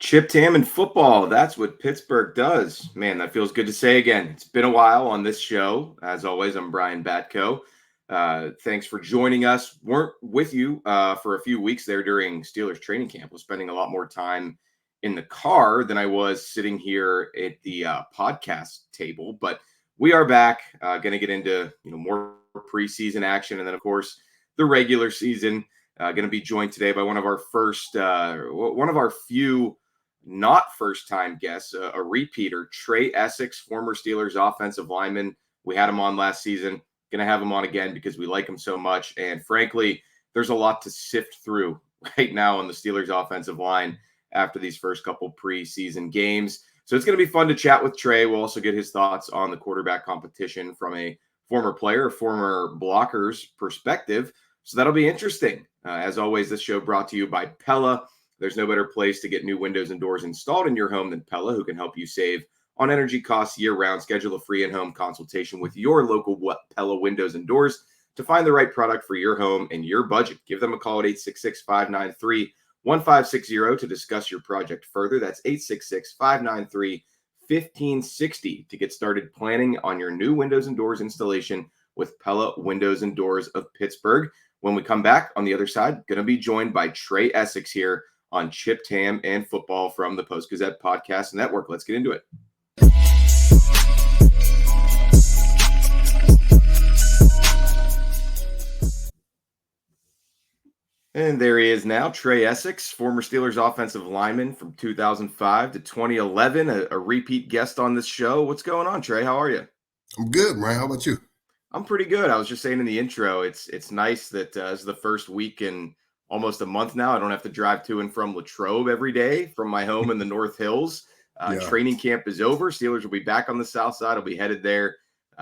Chipped ham and football. That's what Pittsburgh does. Man, that feels good to say again. It's been a while on this show. As always, I'm Brian Batko. Thanks for joining us. Weren't with you for a few weeks there during Steelers training camp. Was spending a lot more time in the car than I was sitting here at the podcast table. But we are back. Going to get into more preseason action, and then of course the regular season. Going to be joined today by one of our few not first-time guests, a repeater, Trai Essex, former Steelers offensive lineman. We had him on last season. Going to have him on again because we like him so much. And frankly, there's a lot to sift through right now on the Steelers offensive line after these first couple preseason games. So it's going to be fun to chat with Trai. We'll also get his thoughts on the quarterback competition from a former player, former blocker's perspective. So that'll be interesting. As always, this show brought to you by Pella. There's no better place to get new windows and doors installed in your home than Pella, who can help you save on energy costs year-round. Schedule a free in-home consultation with your local Pella Windows and Doors to find the right product for your home and your budget. Give them a call at 866-593-1560 to discuss your project further. That's 866-593-1560 to get started planning on your new windows and doors installation with Pella Windows and Doors of Pittsburgh. When we come back on the other side, going to be joined by Trai Essex here on Chipped Ham and Football from the Post-Gazette Podcast Network. Let's get into it. And there he is now, Trai Essex, former Steelers offensive lineman from 2005 to 2011, a repeat guest on this show. What's going on, Trai? How are you? I'm good, Ryan. How about you? I'm pretty good. I was just saying in the intro, it's nice that this is the first week in almost a month now. I don't have to drive to and from Latrobe every day from my home in the North Hills. Training camp is over. Steelers will be back on the South Side. I'll be headed there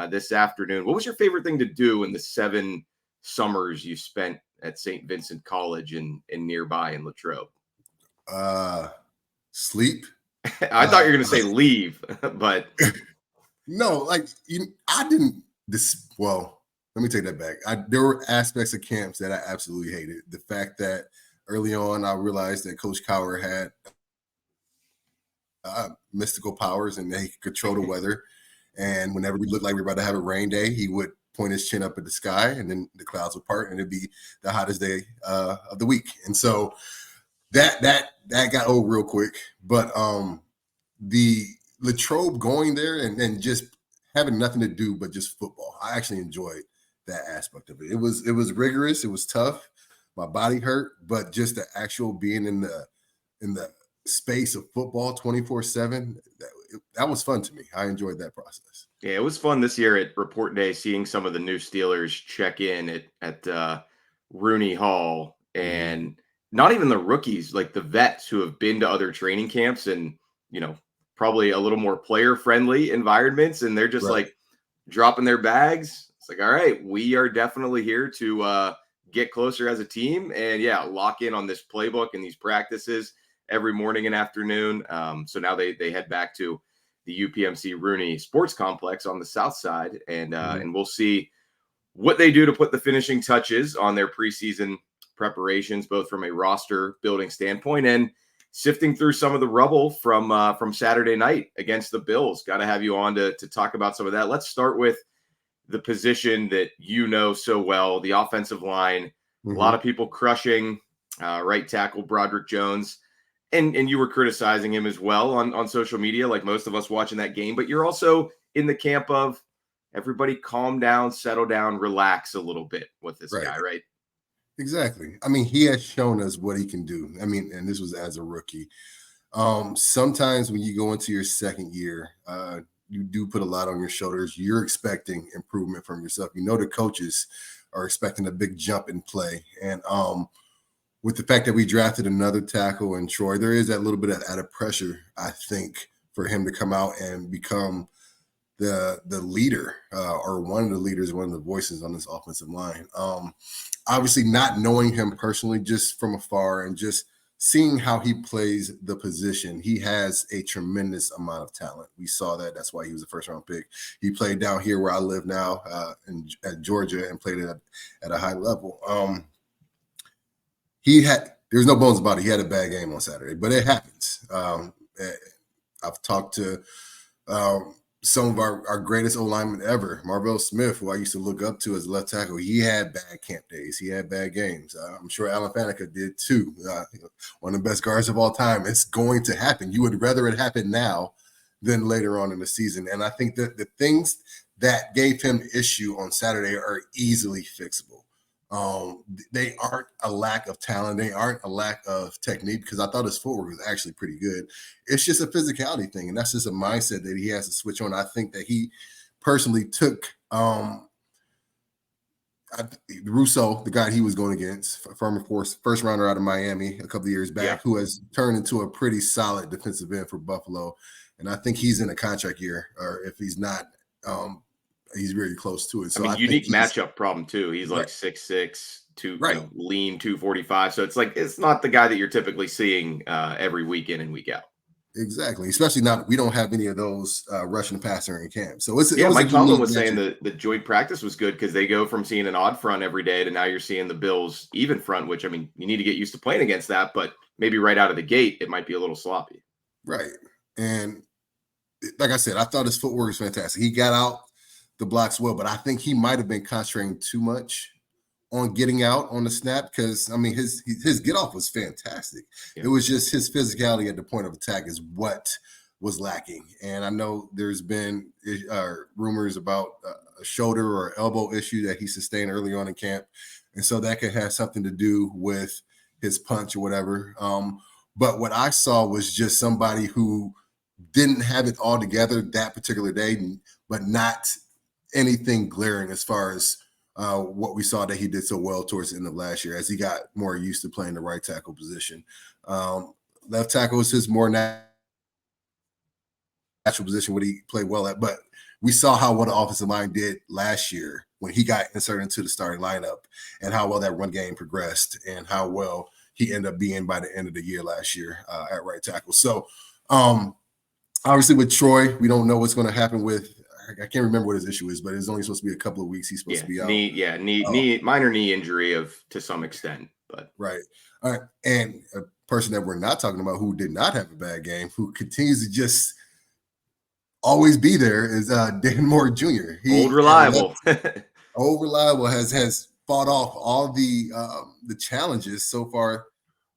this afternoon. What was your favorite thing to do in the 7 summers you spent at St. Vincent College in nearby in Latrobe? Sleep. I thought you were going to say leave, but no, I didn't. Well, let me take that back. There were aspects of camps that I absolutely hated. The fact that early on I realized that Coach Cowher had mystical powers and that he could control the weather. And whenever we looked like we were about to have a rain day, he would point his chin up at the sky and then the clouds would part and it'd be the hottest day of the week. And so that got old real quick. But the Latrobe going there and just having nothing to do but just football, I actually enjoyed that aspect of it. It was rigorous. It was tough. My body hurt, but just the actual being in the space of football 24/7, that was fun to me. I enjoyed that process. Yeah, it was fun this year at Report Day, seeing some of the new Steelers check in at Rooney Hall, and not even the rookies, like the vets who have been to other training camps and, probably a little more player-friendly environments, and they're just like dropping their bags. It's like, all right, we are definitely here to get closer as a team and, lock in on this playbook and these practices every morning and afternoon. So now they head back to the UPMC Rooney Sports Complex on the South Side, and we'll see what they do to put the finishing touches on their preseason preparations, both from a roster building standpoint and sifting through some of the rubble from Saturday night against the Bills. Got to have you on to talk about some of that. Let's start with the position that you know so well, the offensive line. A lot of people crushing right tackle Broderick Jones. And you were criticizing him as well on social media, like most of us watching that game. But you're also in the camp of everybody calm down, settle down, relax a little bit with this guy, right? Exactly. I mean, he has shown us what he can do. I mean, and this was as a rookie. Sometimes when you go into your second year, you do put a lot on your shoulders. You're expecting improvement from yourself. The coaches are expecting a big jump in play. And with the fact that we drafted another tackle in Troy, there is that little bit of added pressure, I think, for him to come out and become the leader or one of the leaders, one of the voices on this offensive line. Obviously, not knowing him personally, just from afar and just seeing how he plays the position, he has a tremendous amount of talent. We saw that. That's why he was a first-round pick. He played down here where I live now at Georgia and played at a high level. there's no bones about it. He had a bad game on Saturday, but it happens. I've talked to some of our greatest O-linemen ever, Marvell Smith, who I used to look up to as a left tackle. He had bad camp days. He had bad games. I'm sure Alan Faneca did too. One of the best guards of all time. It's going to happen. You would rather it happen now than later on in the season. And I think that the things that gave him issue on Saturday are easily fixable. They aren't a lack of talent. They aren't a lack of technique, because I thought his footwork was actually pretty good. It's just a physicality thing, and that's just a mindset that he has to switch on. I think that he personally took Russo, the guy he was going against, from, of course, first rounder out of Miami a couple of years back, who has turned into a pretty solid defensive end for Buffalo. And I think he's in a contract year, or if he's not, he's really close to it. So I mean, unique matchup problem too. He's like 6'6", lean 245. So it's like, it's not the guy that you're typically seeing every week in and week out. Exactly. Especially not, we don't have any of those rushing passer in camp. So Mike Tomlin was saying that the joint practice was good because they go from seeing an odd front every day to now you're seeing the Bills even front, which, I mean, you need to get used to playing against that, but maybe right out of the gate, it might be a little sloppy. Right. And like I said, I thought his footwork was fantastic. He got out the blocks well, but I think he might have been concentrating too much on getting out on the snap, because I mean his get off was fantastic. It was just his physicality at the point of attack is what was lacking. And I know there's been rumors about a shoulder or elbow issue that he sustained early on in camp, and so that could have something to do with his punch or whatever. But what I saw was just somebody who didn't have it all together that particular day, but not anything glaring as far as what we saw that he did so well towards the end of last year, as he got more used to playing the right tackle position. Left tackle is his more natural position, what he played well at. But we saw how well the offensive line did last year when he got inserted into the starting lineup, and how well that run game progressed, and how well he ended up being by the end of the year last year at right tackle. So obviously with Troy, we don't know what's going to happen with, I can't remember what his issue is, but it's only supposed to be a couple of weeks. He's supposed to be out. Knee, minor knee injury to some extent, but right. All right. And a person that we're not talking about who did not have a bad game, who continues to just always be there, is Dan Moore Jr. Old reliable has fought off all the challenges so far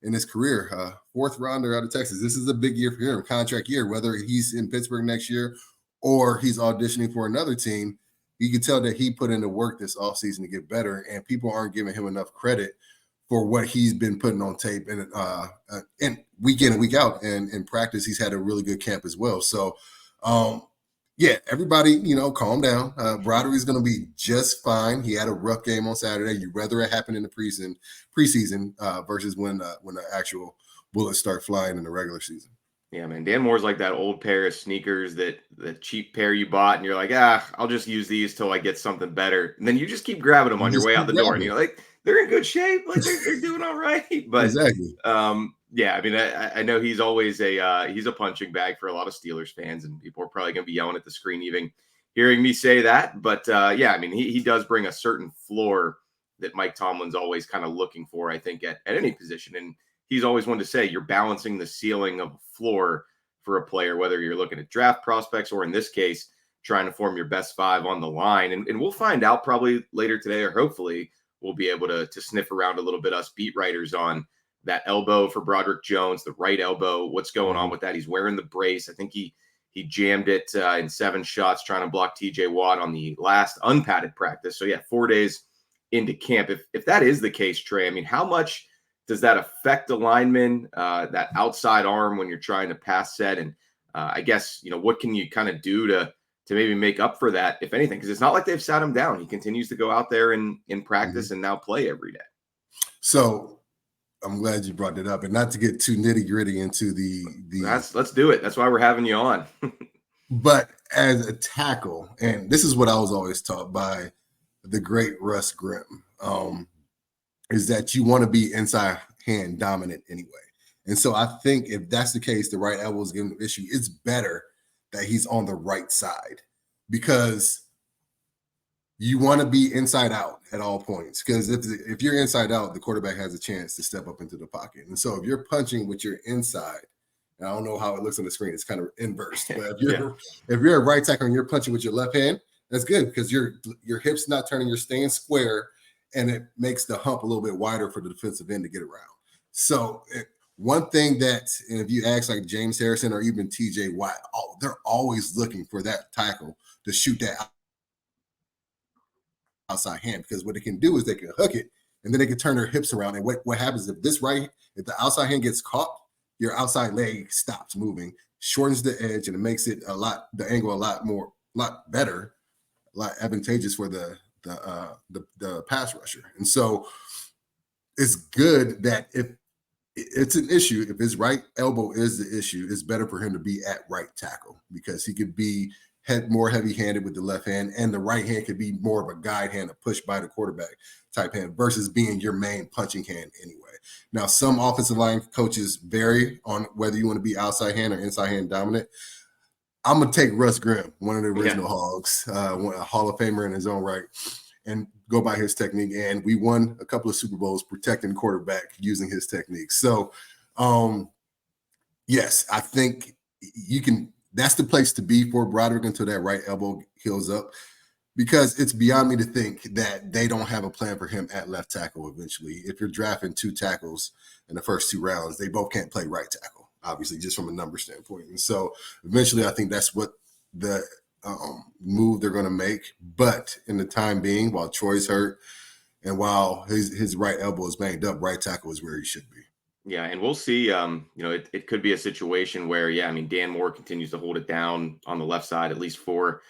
in his career. Fourth rounder out of Texas. This is a big year for him, contract year, whether he's in Pittsburgh next year or he's auditioning for another team. You can tell that he put in the work this offseason to get better, and people aren't giving him enough credit for what he's been putting on tape and week in and week out. And in practice, he's had a really good camp as well. So, everybody, calm down. Broderick is going to be just fine. He had a rough game on Saturday. You'd rather it happen in the preseason versus when the actual bullets start flying in the regular season. Yeah, man. Dan Moore's like that old pair of sneakers, that cheap pair you bought, and you're like, I'll just use these till I get something better. And then you just keep grabbing them on your way out the door, and you're like, they're in good shape, like they're doing all right. But exactly. I mean, I know he's always he's a punching bag for a lot of Steelers fans, and people are probably going to be yelling at the screen even hearing me say that. But I mean, he does bring a certain floor that Mike Tomlin's always kind of looking for, I think, at any position. And he's always wanted to say you're balancing the ceiling of a floor for a player, whether you're looking at draft prospects or, in this case, trying to form your best five on the line. And we'll find out probably later today, or hopefully we'll be able to sniff around a little bit, us beat writers, on that elbow for Broderick Jones, the right elbow, what's going on with that. He's wearing the brace. I think he jammed it in 7 shots trying to block TJ Watt on the last unpadded practice. So 4 days into camp. If that is the case, Trey, I mean, how much does that affect the lineman, that outside arm when you're trying to pass set? And I guess, what can you kind of do to maybe make up for that, if anything? Because it's not like they've sat him down. He continues to go out there in practice and now play every day. So I'm glad you brought that up, and not to get too nitty gritty into the. Let's do it. That's why we're having you on. But as a tackle, and this is what I was always taught by the great Russ Grimm, is that you want to be inside hand dominant anyway. And so I think if that's the case, the right elbow is giving an issue. It's better that he's on the right side, because you want to be inside out at all points, because if you're inside out, the quarterback has a chance to step up into the pocket. And so if you're punching with your inside, and I don't know how it looks on the screen, it's kind of inverse, but if you're a right tackle and you're punching with your left hand, that's good because your hips not turning, you're staying square, and it makes the hump a little bit wider for the defensive end to get around. So one thing that, and if you ask like James Harrison or even TJ Watt, they're always looking for that tackle to shoot that outside hand, because what they can do is they can hook it and then they can turn their hips around. And what happens if the outside hand gets caught, your outside leg stops moving, shortens the edge, and it makes it the angle a lot better, a lot advantageous for the pass rusher. And so it's good that if it's an issue, if his right elbow is the issue, it's better for him to be at right tackle, because he could be more heavy-handed with the left hand, and the right hand could be more of a guide hand, a push by the quarterback type hand, versus being your main punching hand anyway. Now, some offensive line coaches vary on whether you want to be outside hand or inside hand dominant. I'm going to take Russ Grimm, one of the original Hogs, a Hall of Famer in his own right, and go by his technique. And we won a couple of Super Bowls protecting quarterback using his technique. So, yes, I think that's the place to be for Broderick until that right elbow heals up, because it's beyond me to think that they don't have a plan for him at left tackle eventually. If you're drafting 2 tackles in the first 2 rounds, they both can't play right tackle, obviously, just from a number standpoint. And so eventually I think that's what the move they're going to make. But in the time being, while Troy's hurt and while his right elbow is banged up, right tackle is where he should be. Yeah, and we'll see. It could be a situation where, Dan Moore continues to hold it down on the left side, at least for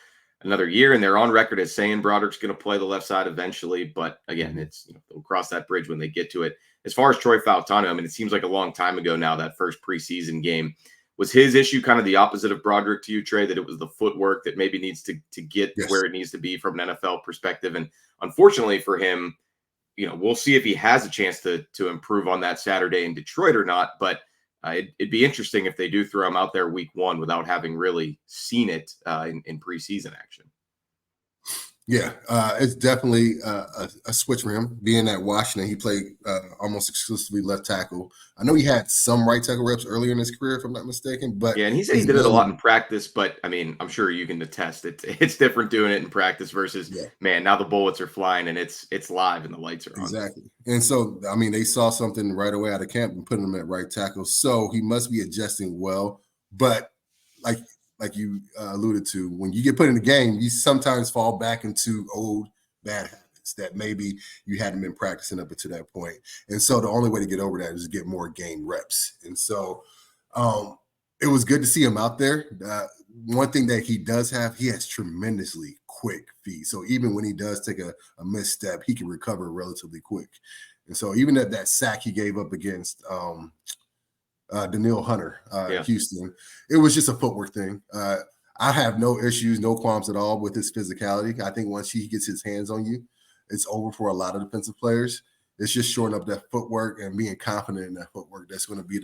another year. And they're on record as saying Broderick's going to play the left side eventually. But again, it's, they'll cross that bridge when they get to it. As far as Troy Fautanu, it seems like a long time ago now, that first preseason game. Was his issue kind of the opposite of Broderick to you, Trey, that it was the footwork that maybe needs to get where it needs to be from an NFL perspective? And unfortunately for him, we'll see if he has a chance to improve on that Saturday in Detroit or not. But it'd be interesting if they do throw him out there week 1 without having really seen it in preseason action. Yeah, it's definitely a switch for him. Being at Washington, he played almost exclusively left tackle. I know he had some right tackle reps earlier in his career, if I'm not mistaken. But yeah, and he said he did it a lot in practice. But I'm sure you can attest it's different doing it in practice versus man. Now the bullets are flying and it's live and the lights are on. Exactly. And so they saw something right away out of camp and put him at right tackle. So he must be adjusting well. But like you alluded to, when you get put in the game, you sometimes fall back into old bad habits that maybe you hadn't been practicing up until that point. And so the only way to get over that is to get more game reps. And so it was good to see him out there. One thing that he does have, he has tremendously quick feet. So even when he does take a misstep, he can recover relatively quick. And so even at that sack he gave up against Daniil Hunter, Houston, it was just a footwork thing. I have no issues, no qualms at all with his physicality. I think once he gets his hands on you, it's over for a lot of defensive players. It's just shoring up that footwork and being confident in that footwork that's going to be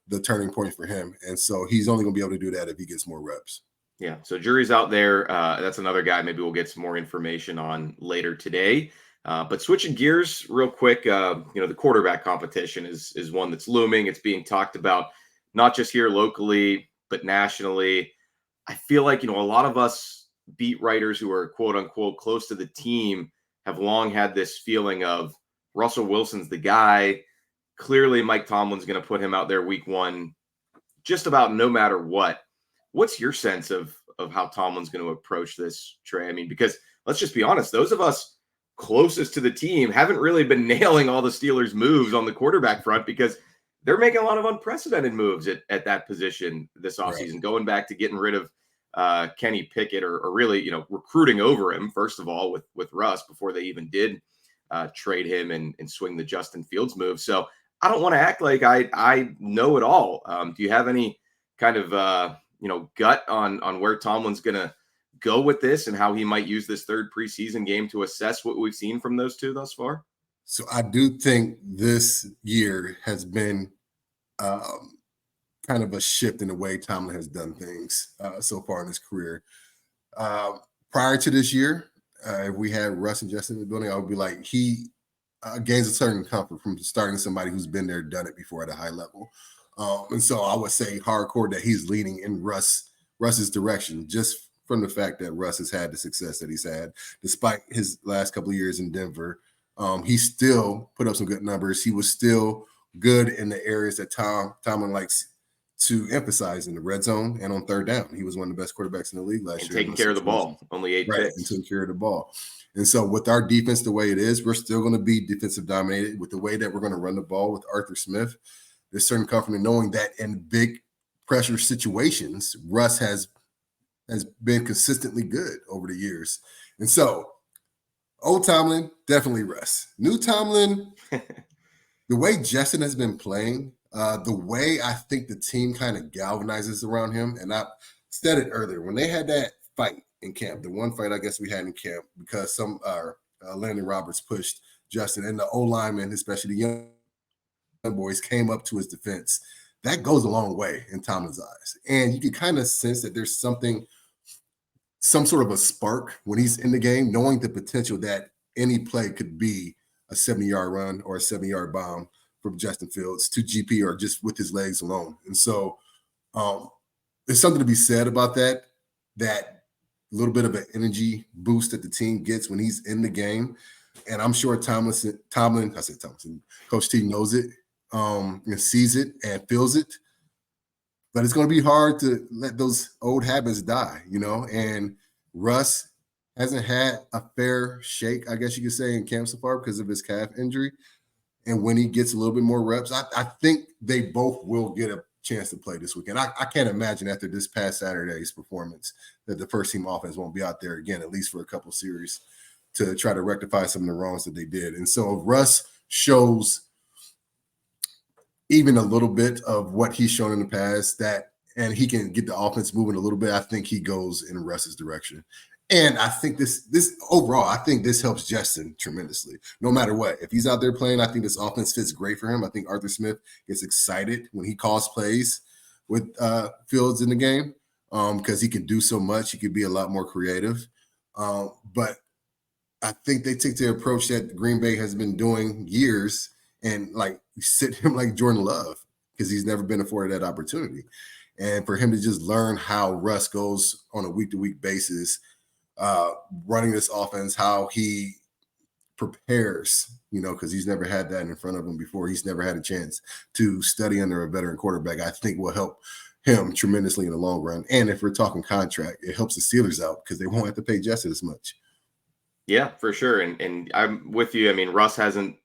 the turning point for him. And so he's only going to be able to do that if he gets more reps. Yeah, so jury's out there. That's another guy maybe we'll get some more information on later today. But switching gears real quick, the quarterback competition is one that's looming. It's being talked about not just here locally, but nationally. I feel like, a lot of us beat writers who are quote unquote close to the team have long had this feeling of Russell Wilson's the guy. Clearly, Mike Tomlin's going to put him out there week 1, just about no matter what. What's your sense of how Tomlin's going to approach this, Trey? Because let's just be honest, those of us closest to the team haven't really been nailing all the Steelers' moves on the quarterback front, because they're making a lot of unprecedented moves at that position this offseason, going back to getting rid of Kenny Pickett or really, recruiting over him, first of all, with Russ before they even did trade him and swing the Justin Fields move. So I don't want to act like I know it all. Do you have any kind of, gut on where Tomlin's going to go with this and how he might use this third preseason game to assess what we've seen from those two thus far? So I do think this year has been kind of a shift in the way Tomlin has done things so far in his career. Prior to this year, if we had Russ and Justin in the building, I would be like, he gains a certain comfort from starting somebody who's been there, done it before at a high level. And so I would say hardcore that he's leaning in Russ's direction, just from the fact that Russ has had the success that he's had, despite his last couple of years in Denver. He still put up some good numbers. He was still good in the areas that Tomlin likes to emphasize in the red zone and on third down. He was one of the best quarterbacks in the league last year. Taking care of the ball, only 8 picks. And taking care of the ball. And so with our defense the way it is, we're still going to be defensive dominated. With the way that we're going to run the ball with Arthur Smith, there's certain comfort in knowing that in big pressure situations, Russ has been consistently good over the years. And so old Tomlin, definitely Russ. New Tomlin, the way Justin has been playing, the way I think the team kind of galvanizes around him, and I said it earlier, when they had that fight in camp, the one fight I guess we had in camp, because some Landon Roberts pushed Justin, and the O-linemen, especially the young boys, came up to his defense. That goes a long way in Tomlin's eyes. And you can kind of sense that there's some sort of a spark when he's in the game, knowing the potential that any play could be a 70-yard run or a 70-yard bomb from Justin Fields to GP or just with his legs alone. And so there's something to be said about that little bit of an energy boost that the team gets when he's in the game. And I'm sure Coach T knows it and sees it and feels it. But it's going to be hard to let those old habits die, and Russ hasn't had a fair shake, I guess you could say, in camp so far because of his calf injury. And when he gets a little bit more reps, I think they both will get a chance to play this weekend. I can't imagine after this past Saturday's performance that the first team offense won't be out there again, at least for a couple series, to try to rectify some of the wrongs that they did. And so if Russ shows even a little bit of what he's shown in the past, and he can get the offense moving a little bit, I think he goes in Russ's direction. And I think this overall, I think this helps Justin tremendously. No matter what, if he's out there playing, I think this offense fits great for him. I think Arthur Smith gets excited when he calls plays with Fields in the game because he can do so much. He could be a lot more creative. But I think they take the approach that Green Bay has been doing years and sit him like Jordan Love because he's never been afforded that opportunity. And for him to just learn how Russ goes on a week-to-week basis, running this offense, how he prepares, because he's never had that in front of him before. He's never had a chance to study under a veteran quarterback, I think will help him tremendously in the long run. And if we're talking contract, it helps the Steelers out because they won't have to pay Justin as much. Yeah, for sure. And I'm with you. I mean, Russ hasn't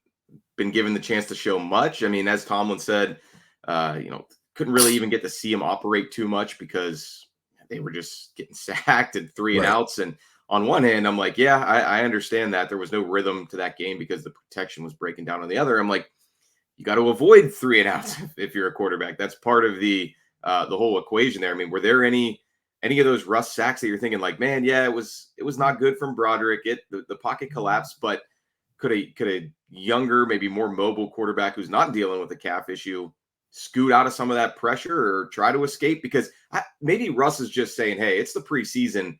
been given the chance to show much. I mean, as Tomlin said, couldn't really even get to see him operate too much because they were just getting sacked and 3 and outs. And on one hand, I'm like, yeah, I understand that there was no rhythm to that game because the protection was breaking down. On the other, I'm like, you got to avoid 3 and outs if you're a quarterback. That's part of the whole equation there. I mean, were there any of those Russ sacks that you're thinking like, man, yeah, it was not good from Broderick. The pocket collapsed, but could a younger, maybe more mobile quarterback who's not dealing with a calf issue scoot out of some of that pressure or try to escape? Because maybe Russ is just saying, hey, it's the preseason.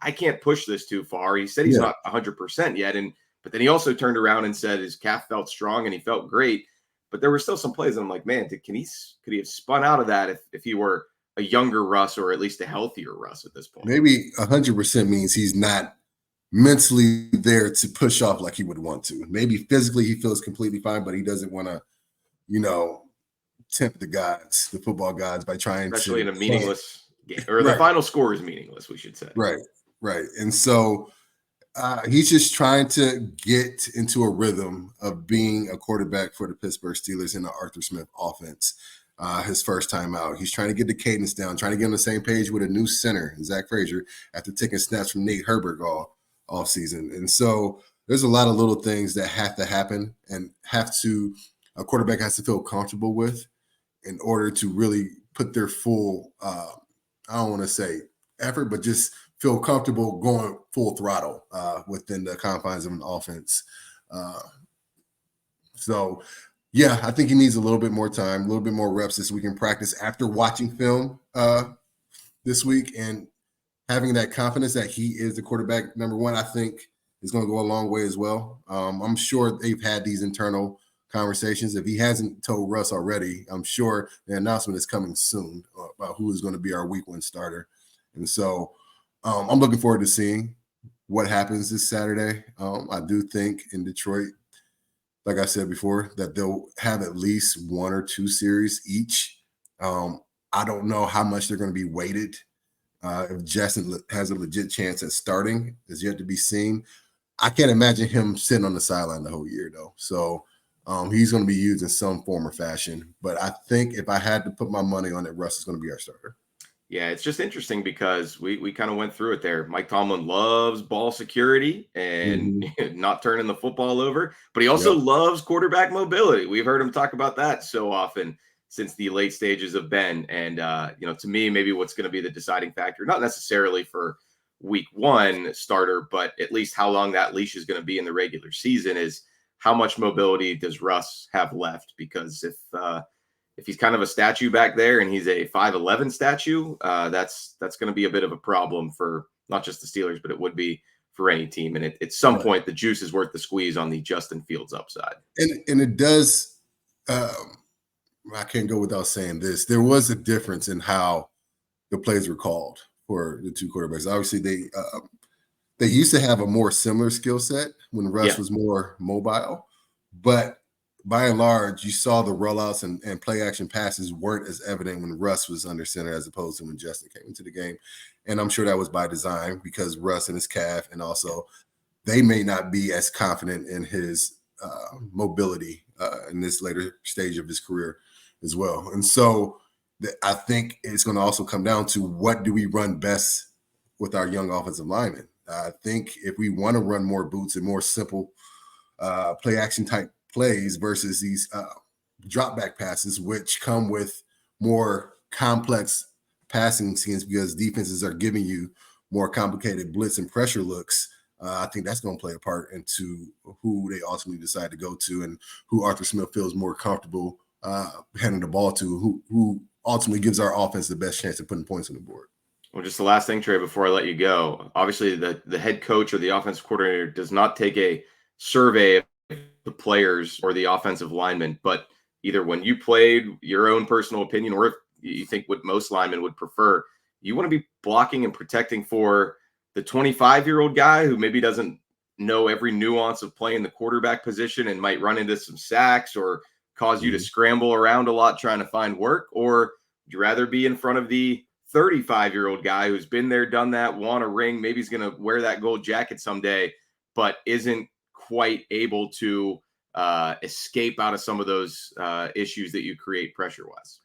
I can't push this too far. He said he's not 100% yet. But then he also turned around and said his calf felt strong and he felt great. But there were still some plays. And I'm like, man, could he have spun out of that if he were a younger Russ or at least a healthier Russ at this point? Maybe 100% means he's not mentally there to push off like he would want to. Maybe physically he feels completely fine, but he doesn't want to, tempt the football gods by trying especially to in a meaningless game, or the final score is meaningless, we should say. Right. And so he's just trying to get into a rhythm of being a quarterback for the Pittsburgh Steelers in the Arthur Smith offense. His first time out, he's trying to get the cadence down, trying to get on the same page with a new center, Zach Frazier, after taking snaps from Nate Herbert all season. And so there's a lot of little things that have to happen and a quarterback has to feel comfortable with in order to really put their full, I don't want to say effort, but just feel comfortable going full throttle within the confines of an offense. So, yeah, I think he needs a little bit more time, a little bit more reps this week in practice after watching film this week. And having that confidence that he is the quarterback, number one, I think is going to go a long way as well. I'm sure they've had these internal conversations. If he hasn't told Russ already, I'm sure the announcement is coming soon about who is going to be our week 1 starter. And so I'm looking forward to seeing what happens this Saturday. I do think in Detroit, like I said before, that they'll have at least 1 or 2 series each. I don't know how much they're going to be weighted. If Justin has a legit chance at starting is yet to be seen. I can't imagine him sitting on the sideline the whole year, though. So he's going to be used in some form or fashion. But I think if I had to put my money on it, Russ is going to be our starter. Yeah, it's just interesting because we kind of went through it there. Mike Tomlin loves ball security and not turning the football over, but he also loves quarterback mobility. We've heard him talk about that so often since the late stages of Ben. And, to me, maybe what's going to be the deciding factor, not necessarily for week 1 starter, but at least how long that leash is going to be in the regular season is how much mobility does Russ have left? Because if he's kind of a statue back there and he's a 5'11" statue, that's going to be a bit of a problem for not just the Steelers, but it would be for any team. And at some point, the juice is worth the squeeze on the Justin Fields upside. And it does. I can't go without saying this. There was a difference in how the plays were called for the 2 quarterbacks. Obviously, they used to have a more similar skill set when Russ was more mobile, but by and large, you saw the rollouts and play action passes weren't as evident when Russ was under center as opposed to when Justin came into the game. And I'm sure that was by design because Russ and his calf, and also they may not be as confident in his mobility in this later stage of his career as well. And so I think it's going to also come down to what do we run best with our young offensive linemen. I think if we want to run more boots and more simple play action type plays versus these drop back passes, which come with more complex passing schemes because defenses are giving you more complicated blitz and pressure looks. I think that's going to play a part into who they ultimately decide to go to and who Arthur Smith feels more comfortable handing the ball to, who ultimately gives our offense the best chance of putting points on the board. Well, just the last thing, Trey, before I let you go, obviously the head coach or the offensive coordinator does not take a survey of the players or the offensive linemen, but either when you played, your own personal opinion, or if you think what most linemen would prefer, you want to be blocking and protecting for the 25-year-old guy who maybe doesn't know every nuance of playing the quarterback position and might run into some sacks or cause you to scramble around a lot trying to find work? Or would you rather be in front of the 35-year-old guy who's been there, done that, won a ring, maybe he's going to wear that gold jacket someday, but isn't quite able to escape out of some of those issues that you create pressure-wise?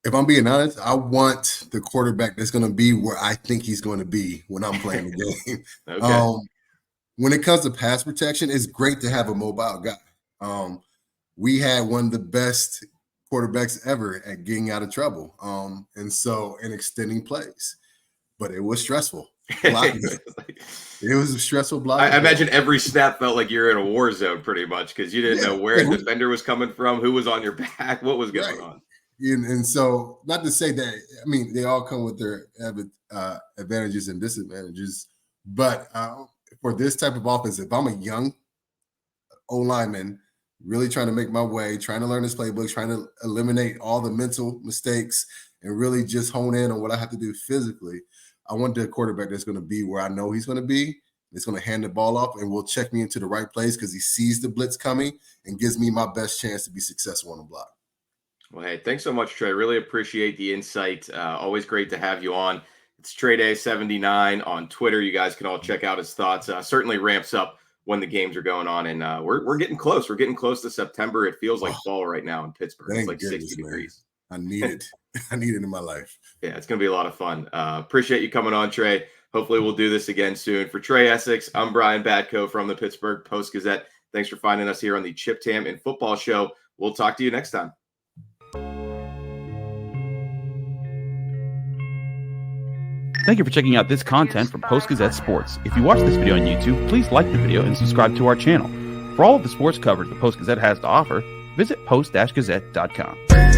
If I'm being honest, I want the quarterback that's going to be where I think he's going to be when I'm playing the game. Okay. When it comes to pass protection, it's great to have a mobile guy. We had one of the best quarterbacks ever at getting out of trouble and extending plays. But it was stressful. It was a stressful block. I imagine every snap felt like you're in a war zone pretty much because you didn't know where the defender was coming from, who was on your back, what was going on. And so, not to say that, I mean, they all come with their advantages and disadvantages, but for this type of offense, if I'm a young O-lineman really trying to make my way, trying to learn this playbook, trying to eliminate all the mental mistakes and really just hone in on what I have to do physically, I want the quarterback that's going to be where I know he's going to be. It's going to hand the ball off and will check me into the right place because he sees the blitz coming and gives me my best chance to be successful on the block. Well, hey, thanks so much, Trey. Really appreciate the insight. Always great to have you on. It's Trey Day 79 on Twitter. You guys can all check out his thoughts. Certainly ramps up when the games are going on, and we're getting close. We're getting close to September. It feels like fall right now in Pittsburgh. It's like 60 degrees. I need it. I need it in my life. Yeah, it's going to be a lot of fun. Appreciate you coming on, Trey. Hopefully we'll do this again soon. For Trai Essex, I'm Brian Batko from the Pittsburgh Post-Gazette. Thanks for finding us here on the Chip Tam and Football Show. We'll talk to you next time. Thank you for checking out this content from Post-Gazette Sports. If you watch this video on YouTube, please like the video and subscribe to our channel. For all of the sports coverage the Post-Gazette has to offer, visit post-gazette.com.